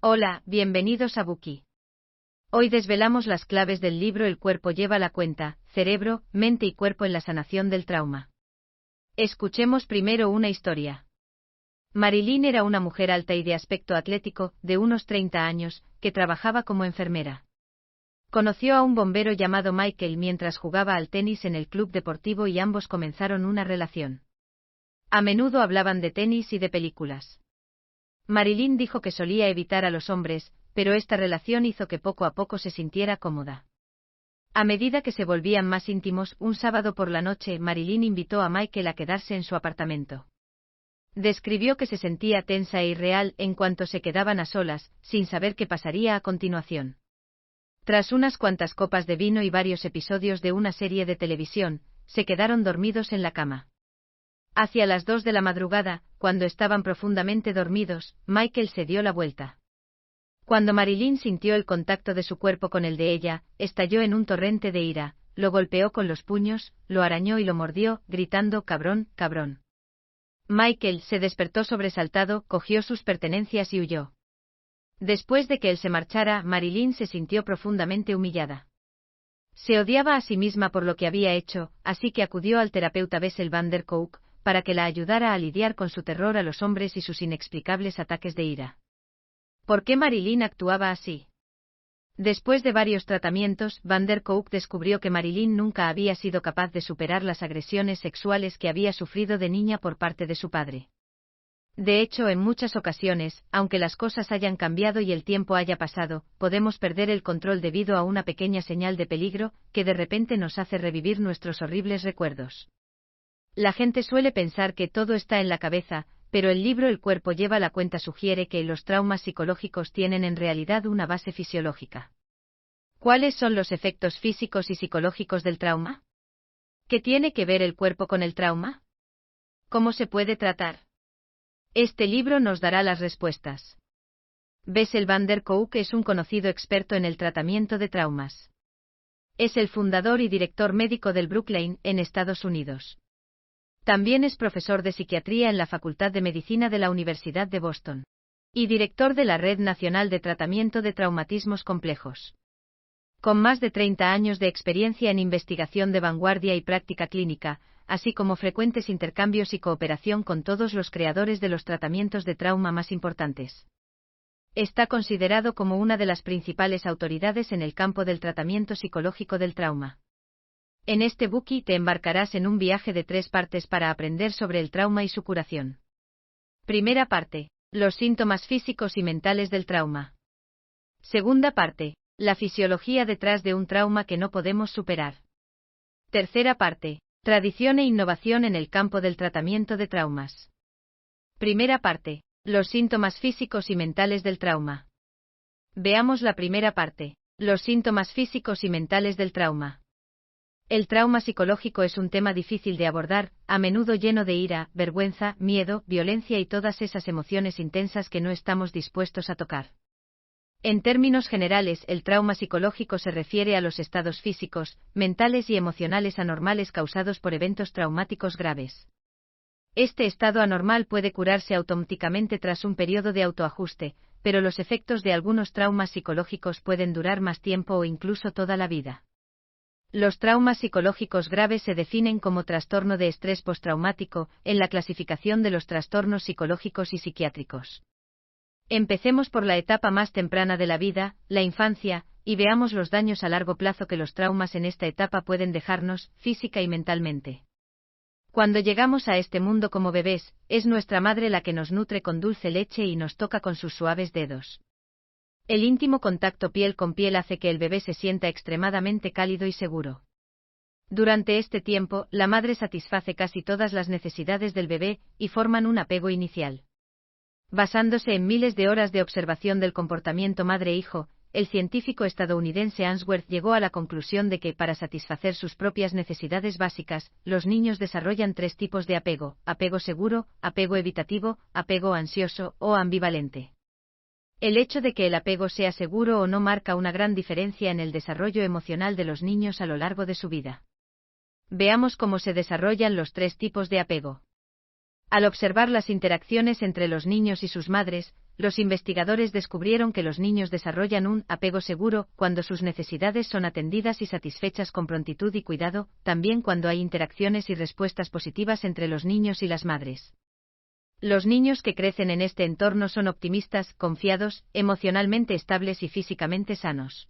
Hola, bienvenidos a Buki. Hoy desvelamos las claves del libro El cuerpo lleva la cuenta, cerebro, mente y cuerpo en la sanación del trauma. Escuchemos primero una historia. Marilyn era una mujer alta y de aspecto atlético, de unos 30 años, que trabajaba como enfermera. Conoció a un bombero llamado Michael mientras jugaba al tenis en el club deportivo y ambos comenzaron una relación. A menudo hablaban de tenis y de películas. Marilyn dijo que solía evitar a los hombres, pero esta relación hizo que poco a poco se sintiera cómoda. A medida que se volvían más íntimos, un sábado por la noche, Marilyn invitó a Michael a quedarse en su apartamento. Describió que se sentía tensa e irreal en cuanto se quedaban a solas, sin saber qué pasaría a continuación. Tras unas cuantas copas de vino y varios episodios de una serie de televisión, se quedaron dormidos en la cama. Hacia las 2 de la madrugada, cuando estaban profundamente dormidos, Michael se dio la vuelta. Cuando Marilyn sintió el contacto de su cuerpo con el de ella, estalló en un torrente de ira, lo golpeó con los puños, lo arañó y lo mordió, gritando «cabrón, cabrón». Michael se despertó sobresaltado, cogió sus pertenencias y huyó. Después de que él se marchara, Marilyn se sintió profundamente humillada. Se odiaba a sí misma por lo que había hecho, así que acudió al terapeuta Bessel van der Kolk, para que la ayudara a lidiar con su terror a los hombres y sus inexplicables ataques de ira. ¿Por qué Marilyn actuaba así? Después de varios tratamientos, Van der Kolk descubrió que Marilyn nunca había sido capaz de superar las agresiones sexuales que había sufrido de niña por parte de su padre. De hecho, en muchas ocasiones, aunque las cosas hayan cambiado y el tiempo haya pasado, podemos perder el control debido a una pequeña señal de peligro, que de repente nos hace revivir nuestros horribles recuerdos. La gente suele pensar que todo está en la cabeza, pero el libro El cuerpo lleva la cuenta sugiere que los traumas psicológicos tienen en realidad una base fisiológica. ¿Cuáles son los efectos físicos y psicológicos del trauma? ¿Qué tiene que ver el cuerpo con el trauma? ¿Cómo se puede tratar? Este libro nos dará las respuestas. Bessel van der Kolk es un conocido experto en el tratamiento de traumas. Es el fundador y director médico del Brookline, en Estados Unidos. También es profesor de psiquiatría en la Facultad de Medicina de la Universidad de Boston. Y director de la Red Nacional de Tratamiento de Traumatismos Complejos. Con más de 30 años de experiencia en investigación de vanguardia y práctica clínica, así como frecuentes intercambios y cooperación con todos los creadores de los tratamientos de trauma más importantes. Está considerado como una de las principales autoridades en el campo del tratamiento psicológico del trauma. En este Buki te embarcarás en un viaje de 3 partes para aprender sobre el trauma y su curación. Primera parte: los síntomas físicos y mentales del trauma. Segunda parte: la fisiología detrás de un trauma que no podemos superar. Tercera parte: tradición e innovación en el campo del tratamiento de traumas. Primera parte: los síntomas físicos y mentales del trauma. Veamos la primera parte: los síntomas físicos y mentales del trauma. El trauma psicológico es un tema difícil de abordar, a menudo lleno de ira, vergüenza, miedo, violencia y todas esas emociones intensas que no estamos dispuestos a tocar. En términos generales, el trauma psicológico se refiere a los estados físicos, mentales y emocionales anormales causados por eventos traumáticos graves. Este estado anormal puede curarse automáticamente tras un periodo de autoajuste, pero los efectos de algunos traumas psicológicos pueden durar más tiempo o incluso toda la vida. Los traumas psicológicos graves se definen como trastorno de estrés postraumático, en la clasificación de los trastornos psicológicos y psiquiátricos. Empecemos por la etapa más temprana de la vida, la infancia, y veamos los daños a largo plazo que los traumas en esta etapa pueden dejarnos, física y mentalmente. Cuando llegamos a este mundo como bebés, es nuestra madre la que nos nutre con dulce leche y nos toca con sus suaves dedos. El íntimo contacto piel con piel hace que el bebé se sienta extremadamente cálido y seguro. Durante este tiempo, la madre satisface casi todas las necesidades del bebé, y forman un apego inicial. Basándose en miles de horas de observación del comportamiento madre-hijo, el científico estadounidense Answorth llegó a la conclusión de que, para satisfacer sus propias necesidades básicas, los niños desarrollan 3 tipos de apego: apego seguro, apego evitativo, apego ansioso o ambivalente. El hecho de que el apego sea seguro o no marca una gran diferencia en el desarrollo emocional de los niños a lo largo de su vida. Veamos cómo se desarrollan los 3 tipos de apego. Al observar las interacciones entre los niños y sus madres, los investigadores descubrieron que los niños desarrollan un apego seguro cuando sus necesidades son atendidas y satisfechas con prontitud y cuidado, también cuando hay interacciones y respuestas positivas entre los niños y las madres. Los niños que crecen en este entorno son optimistas, confiados, emocionalmente estables y físicamente sanos.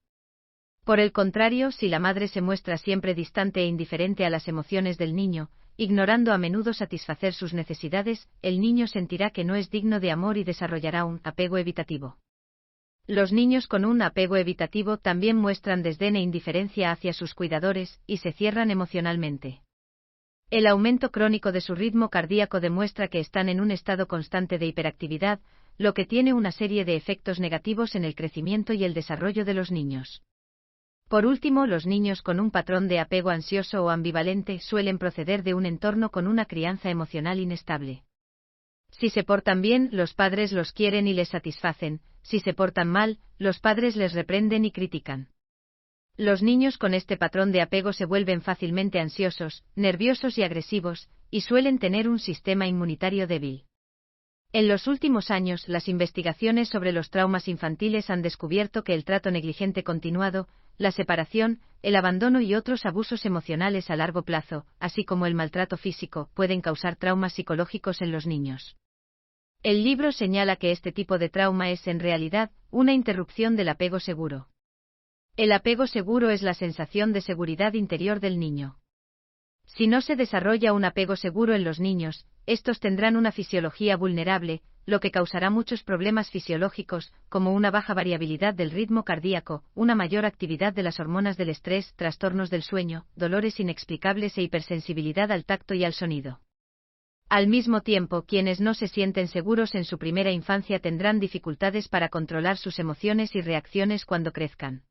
Por el contrario, si la madre se muestra siempre distante e indiferente a las emociones del niño, ignorando a menudo satisfacer sus necesidades, el niño sentirá que no es digno de amor y desarrollará un apego evitativo. Los niños con un apego evitativo también muestran desdén e indiferencia hacia sus cuidadores, y se cierran emocionalmente. El aumento crónico de su ritmo cardíaco demuestra que están en un estado constante de hiperactividad, lo que tiene una serie de efectos negativos en el crecimiento y el desarrollo de los niños. Por último, los niños con un patrón de apego ansioso o ambivalente suelen proceder de un entorno con una crianza emocional inestable. Si se portan bien, los padres los quieren y les satisfacen; si se portan mal, los padres les reprenden y critican. Los niños con este patrón de apego se vuelven fácilmente ansiosos, nerviosos y agresivos, y suelen tener un sistema inmunitario débil. En los últimos años, las investigaciones sobre los traumas infantiles han descubierto que el trato negligente continuado, la separación, el abandono y otros abusos emocionales a largo plazo, así como el maltrato físico, pueden causar traumas psicológicos en los niños. El libro señala que este tipo de trauma es en realidad una interrupción del apego seguro. El apego seguro es la sensación de seguridad interior del niño. Si no se desarrolla un apego seguro en los niños, estos tendrán una fisiología vulnerable, lo que causará muchos problemas fisiológicos, como una baja variabilidad del ritmo cardíaco, una mayor actividad de las hormonas del estrés, trastornos del sueño, dolores inexplicables e hipersensibilidad al tacto y al sonido. Al mismo tiempo, quienes no se sienten seguros en su primera infancia tendrán dificultades para controlar sus emociones y reacciones cuando crezcan.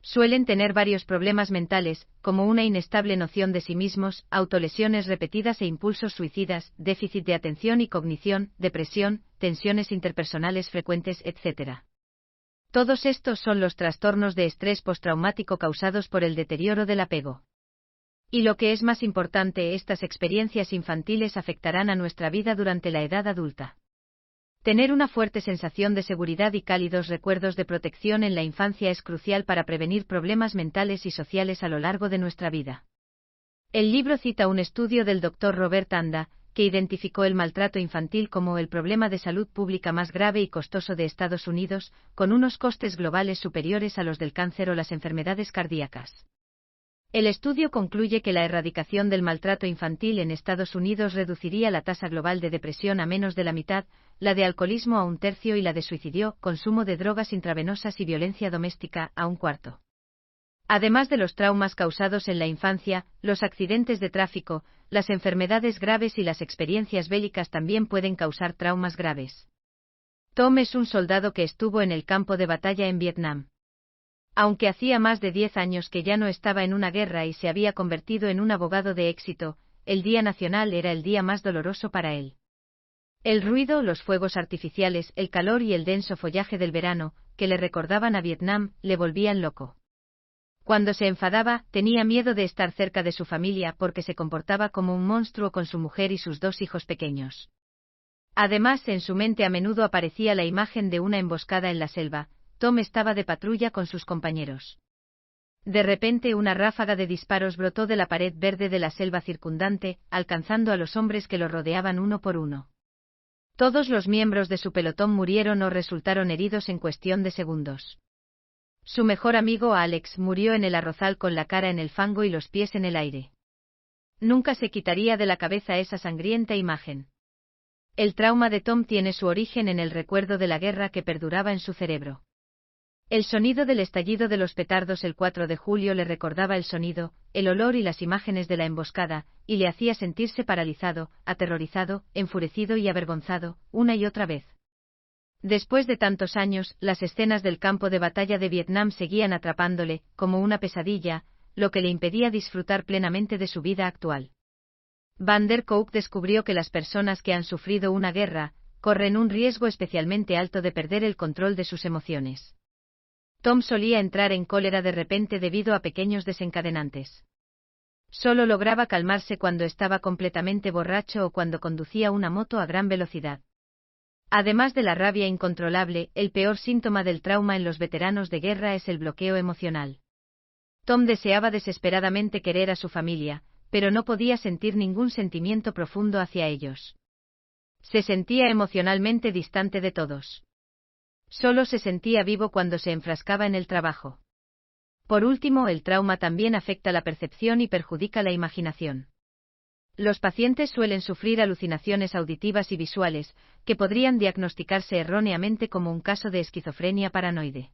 Suelen tener varios problemas mentales, como una inestable noción de sí mismos, autolesiones repetidas e impulsos suicidas, déficit de atención y cognición, depresión, tensiones interpersonales frecuentes, etc. Todos estos son los trastornos de estrés postraumático causados por el deterioro del apego. Y lo que es más importante, estas experiencias infantiles afectarán a nuestra vida durante la edad adulta. Tener una fuerte sensación de seguridad y cálidos recuerdos de protección en la infancia es crucial para prevenir problemas mentales y sociales a lo largo de nuestra vida. El libro cita un estudio del Dr. Robert Anda, que identificó el maltrato infantil como el problema de salud pública más grave y costoso de Estados Unidos, con unos costes globales superiores a los del cáncer o las enfermedades cardíacas. El estudio concluye que la erradicación del maltrato infantil en Estados Unidos reduciría la tasa global de depresión a menos de la mitad, la de alcoholismo a un tercio y la de suicidio, consumo de drogas intravenosas y violencia doméstica a un cuarto. Además de los traumas causados en la infancia, los accidentes de tráfico, las enfermedades graves y las experiencias bélicas también pueden causar traumas graves. Tom es un soldado que estuvo en el campo de batalla en Vietnam. Aunque hacía más de 10 años que ya no estaba en una guerra y se había convertido en un abogado de éxito, el Día Nacional era el día más doloroso para él. El ruido, los fuegos artificiales, el calor y el denso follaje del verano, que le recordaban a Vietnam, le volvían loco. Cuando se enfadaba, tenía miedo de estar cerca de su familia porque se comportaba como un monstruo con su mujer y sus 2 hijos pequeños. Además, en su mente a menudo aparecía la imagen de una emboscada en la selva. Tom estaba de patrulla con sus compañeros. De repente una ráfaga de disparos brotó de la pared verde de la selva circundante, alcanzando a los hombres que lo rodeaban uno por uno. Todos los miembros de su pelotón murieron o resultaron heridos en cuestión de segundos. Su mejor amigo Alex murió en el arrozal con la cara en el fango y los pies en el aire. Nunca se quitaría de la cabeza esa sangrienta imagen. El trauma de Tom tiene su origen en el recuerdo de la guerra que perduraba en su cerebro. El sonido del estallido de los petardos el 4 de julio le recordaba el sonido, el olor y las imágenes de la emboscada, y le hacía sentirse paralizado, aterrorizado, enfurecido y avergonzado, una y otra vez. Después de tantos años, las escenas del campo de batalla de Vietnam seguían atrapándole, como una pesadilla, lo que le impedía disfrutar plenamente de su vida actual. Van der Kolk descubrió que las personas que han sufrido una guerra, corren un riesgo especialmente alto de perder el control de sus emociones. Tom solía entrar en cólera de repente debido a pequeños desencadenantes. Solo lograba calmarse cuando estaba completamente borracho o cuando conducía una moto a gran velocidad. Además de la rabia incontrolable, el peor síntoma del trauma en los veteranos de guerra es el bloqueo emocional. Tom deseaba desesperadamente querer a su familia, pero no podía sentir ningún sentimiento profundo hacia ellos. Se sentía emocionalmente distante de todos. Solo se sentía vivo cuando se enfrascaba en el trabajo. Por último, el trauma también afecta la percepción y perjudica la imaginación. Los pacientes suelen sufrir alucinaciones auditivas y visuales, que podrían diagnosticarse erróneamente como un caso de esquizofrenia paranoide.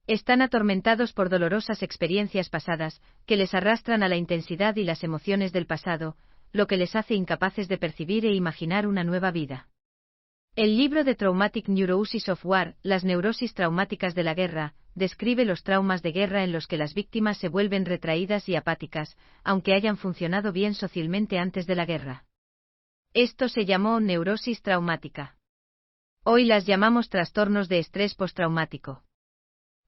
Están atormentados por dolorosas experiencias pasadas, que les arrastran a la intensidad y las emociones del pasado, lo que les hace incapaces de percibir e imaginar una nueva vida. El libro de Traumatic Neurosis of War, las neurosis traumáticas de la guerra, describe los traumas de guerra en los que las víctimas se vuelven retraídas y apáticas, aunque hayan funcionado bien socialmente antes de la guerra. Esto se llamó neurosis traumática. Hoy las llamamos trastornos de estrés postraumático.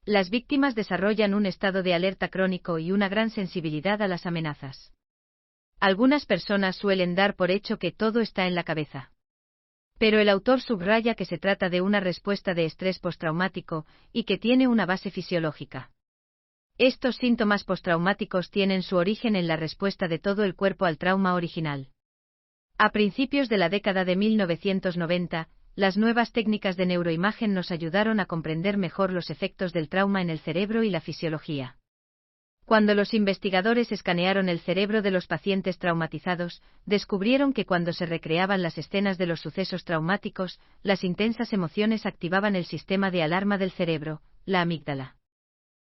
Las víctimas desarrollan un estado de alerta crónico y una gran sensibilidad a las amenazas. Algunas personas suelen dar por hecho que todo está en la cabeza. Pero el autor subraya que se trata de una respuesta de estrés postraumático y que tiene una base fisiológica. Estos síntomas postraumáticos tienen su origen en la respuesta de todo el cuerpo al trauma original. A principios de la década de 1990, las nuevas técnicas de neuroimagen nos ayudaron a comprender mejor los efectos del trauma en el cerebro y la fisiología. Cuando los investigadores escanearon el cerebro de los pacientes traumatizados, descubrieron que cuando se recreaban las escenas de los sucesos traumáticos, las intensas emociones activaban el sistema de alarma del cerebro, la amígdala.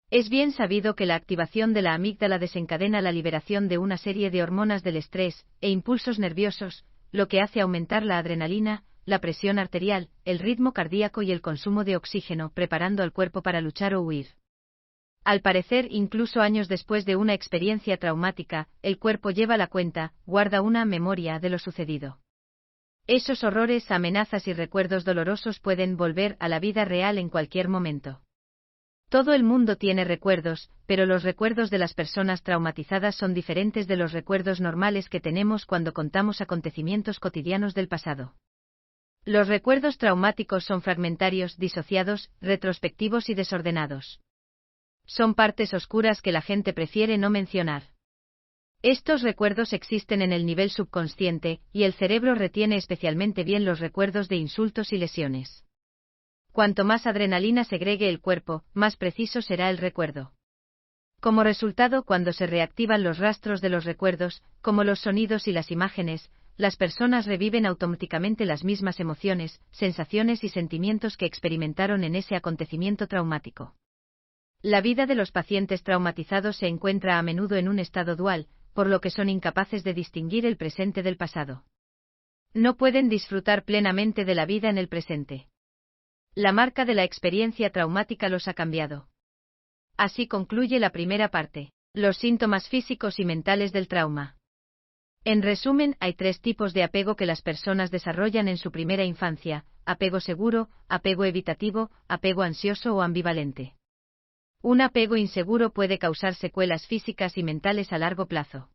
Es bien sabido que la activación de la amígdala desencadena la liberación de una serie de hormonas del estrés e impulsos nerviosos, lo que hace aumentar la adrenalina, la presión arterial, el ritmo cardíaco y el consumo de oxígeno, preparando al cuerpo para luchar o huir. Al parecer, incluso años después de una experiencia traumática, el cuerpo lleva la cuenta, guarda una memoria de lo sucedido. Esos horrores, amenazas y recuerdos dolorosos pueden volver a la vida real en cualquier momento. Todo el mundo tiene recuerdos, pero los recuerdos de las personas traumatizadas son diferentes de los recuerdos normales que tenemos cuando contamos acontecimientos cotidianos del pasado. Los recuerdos traumáticos son fragmentarios, disociados, retrospectivos y desordenados. Son partes oscuras que la gente prefiere no mencionar. Estos recuerdos existen en el nivel subconsciente, y el cerebro retiene especialmente bien los recuerdos de insultos y lesiones. Cuanto más adrenalina segregue el cuerpo, más preciso será el recuerdo. Como resultado, cuando se reactivan los rastros de los recuerdos, como los sonidos y las imágenes, las personas reviven automáticamente las mismas emociones, sensaciones y sentimientos que experimentaron en ese acontecimiento traumático. La vida de los pacientes traumatizados se encuentra a menudo en un estado dual, por lo que son incapaces de distinguir el presente del pasado. No pueden disfrutar plenamente de la vida en el presente. La marca de la experiencia traumática los ha cambiado. Así concluye la primera parte, los síntomas físicos y mentales del trauma. En resumen, hay 3 tipos de apego que las personas desarrollan en su primera infancia: apego seguro, apego evitativo, apego ansioso o ambivalente. Un apego inseguro puede causar secuelas físicas y mentales a largo plazo.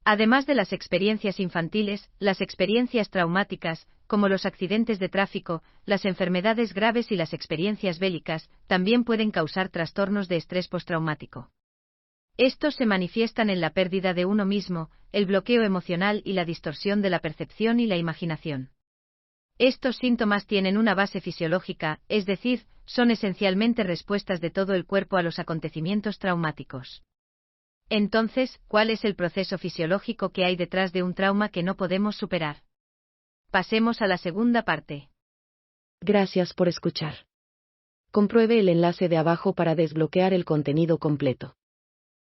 Además de las experiencias infantiles, las experiencias traumáticas, como los accidentes de tráfico, las enfermedades graves y las experiencias bélicas, también pueden causar trastornos de estrés postraumático. Estos se manifiestan en la pérdida de uno mismo, el bloqueo emocional y la distorsión de la percepción y la imaginación. Estos síntomas tienen una base fisiológica, es decir, son esencialmente respuestas de todo el cuerpo a los acontecimientos traumáticos. Entonces, ¿cuál es el proceso fisiológico que hay detrás de un trauma que no podemos superar? Pasemos a la segunda parte. Gracias por escuchar. Compruebe el enlace de abajo para desbloquear el contenido completo.